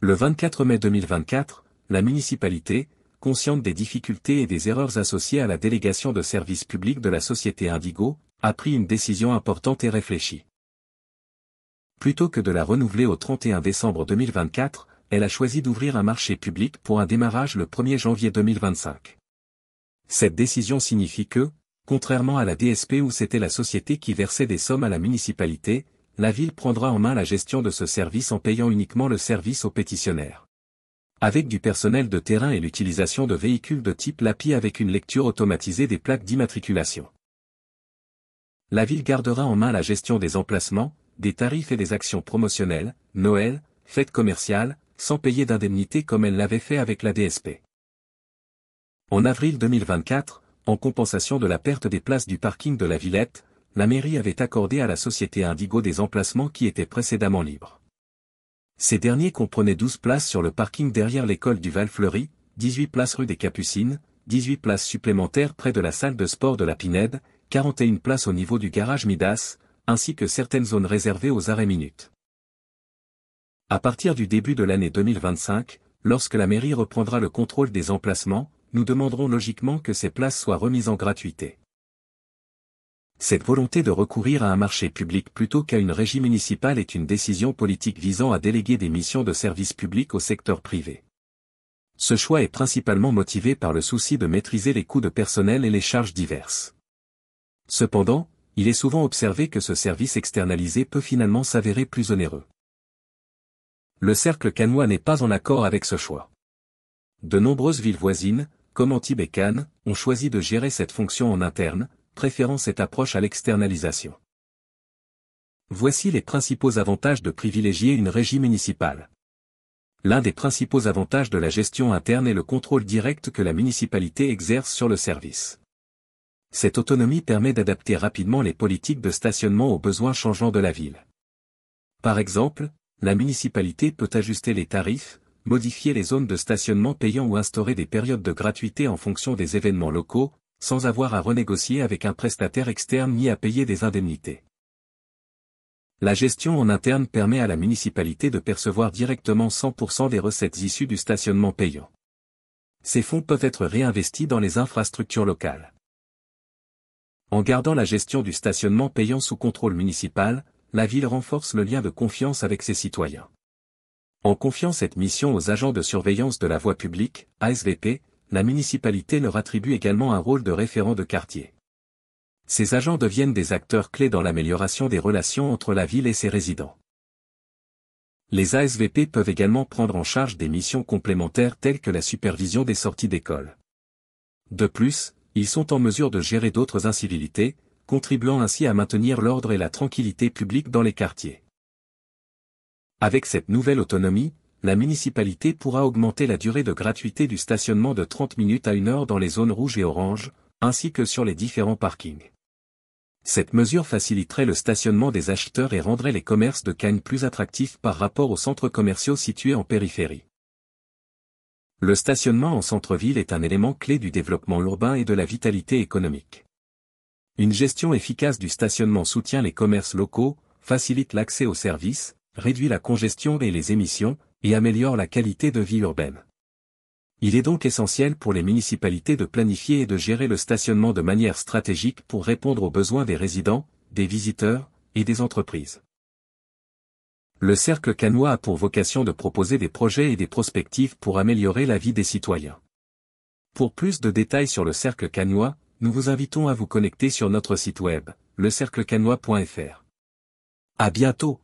Le 24 mai 2024, la municipalité, consciente des difficultés et des erreurs associées à la délégation de services publics de la société Indigo, a pris une décision importante et réfléchie. Plutôt que de la renouveler au 31 décembre 2024, elle a choisi d'ouvrir un marché public pour un démarrage le 1er janvier 2025. Cette décision signifie que, contrairement à la DSP où c'était la société qui versait des sommes à la municipalité, la ville prendra en main la gestion de ce service en payant uniquement le service aux pétitionnaires. Avec du personnel de terrain et l'utilisation de véhicules de type LAPI avec une lecture automatisée des plaques d'immatriculation. La ville gardera en main la gestion des emplacements, des tarifs et des actions promotionnelles, Noël, fêtes commerciales, sans payer d'indemnité comme elle l'avait fait avec la DSP. En avril 2024, en compensation de la perte des places du parking de la Villette, la mairie avait accordé à la société Indigo des emplacements qui étaient précédemment libres. Ces derniers comprenaient 12 places sur le parking derrière l'école du Val-Fleury, 18 places rue des Capucines, 18 places supplémentaires près de la salle de sport de la Pinède, 41 places au niveau du garage Midas, ainsi que certaines zones réservées aux arrêts minutes. À partir du début de l'année 2025, lorsque la mairie reprendra le contrôle des emplacements, nous demanderons logiquement que ces places soient remises en gratuité. Cette volonté de recourir à un marché public plutôt qu'à une régie municipale est une décision politique visant à déléguer des missions de service public au secteur privé. Ce choix est principalement motivé par le souci de maîtriser les coûts de personnel et les charges diverses. Cependant, il est souvent observé que ce service externalisé peut finalement s'avérer plus onéreux. Le cercle cannois n'est pas en accord avec ce choix. De nombreuses villes voisines, comme Antibes et Cannes, ont choisi de gérer cette fonction en interne, préférant cette approche à l'externalisation. Voici les principaux avantages de privilégier une régie municipale. L'un des principaux avantages de la gestion interne est le contrôle direct que la municipalité exerce sur le service. Cette autonomie permet d'adapter rapidement les politiques de stationnement aux besoins changeants de la ville. Par exemple, la municipalité peut ajuster les tarifs, modifier les zones de stationnement payant ou instaurer des périodes de gratuité en fonction des événements locaux, sans avoir à renégocier avec un prestataire externe ni à payer des indemnités. La gestion en interne permet à la municipalité de percevoir directement 100% des recettes issues du stationnement payant. Ces fonds peuvent être réinvestis dans les infrastructures locales. En gardant la gestion du stationnement payant sous contrôle municipal, la ville renforce le lien de confiance avec ses citoyens. En confiant cette mission aux agents de surveillance de la voie publique, ASVP, la municipalité leur attribue également un rôle de référent de quartier. Ces agents deviennent des acteurs clés dans l'amélioration des relations entre la ville et ses résidents. Les ASVP peuvent également prendre en charge des missions complémentaires telles que la supervision des sorties d'école. De plus, ils sont en mesure de gérer d'autres incivilités, contribuant ainsi à maintenir l'ordre et la tranquillité publique dans les quartiers. Avec cette nouvelle autonomie, la municipalité pourra augmenter la durée de gratuité du stationnement de 30 minutes à 1 heure dans les zones rouges et oranges, ainsi que sur les différents parkings. Cette mesure faciliterait le stationnement des acheteurs et rendrait les commerces de Cannes plus attractifs par rapport aux centres commerciaux situés en périphérie. Le stationnement en centre-ville est un élément clé du développement urbain et de la vitalité économique. Une gestion efficace du stationnement soutient les commerces locaux, facilite l'accès aux services, réduit la congestion et les émissions, et améliore la qualité de vie urbaine. Il est donc essentiel pour les municipalités de planifier et de gérer le stationnement de manière stratégique pour répondre aux besoins des résidents, des visiteurs, et des entreprises. Le cercle cannois a pour vocation de proposer des projets et des prospectives pour améliorer la vie des citoyens. Pour plus de détails sur le cercle cannois, nous vous invitons à vous connecter sur notre site web, lecerclecannois.fr. À bientôt!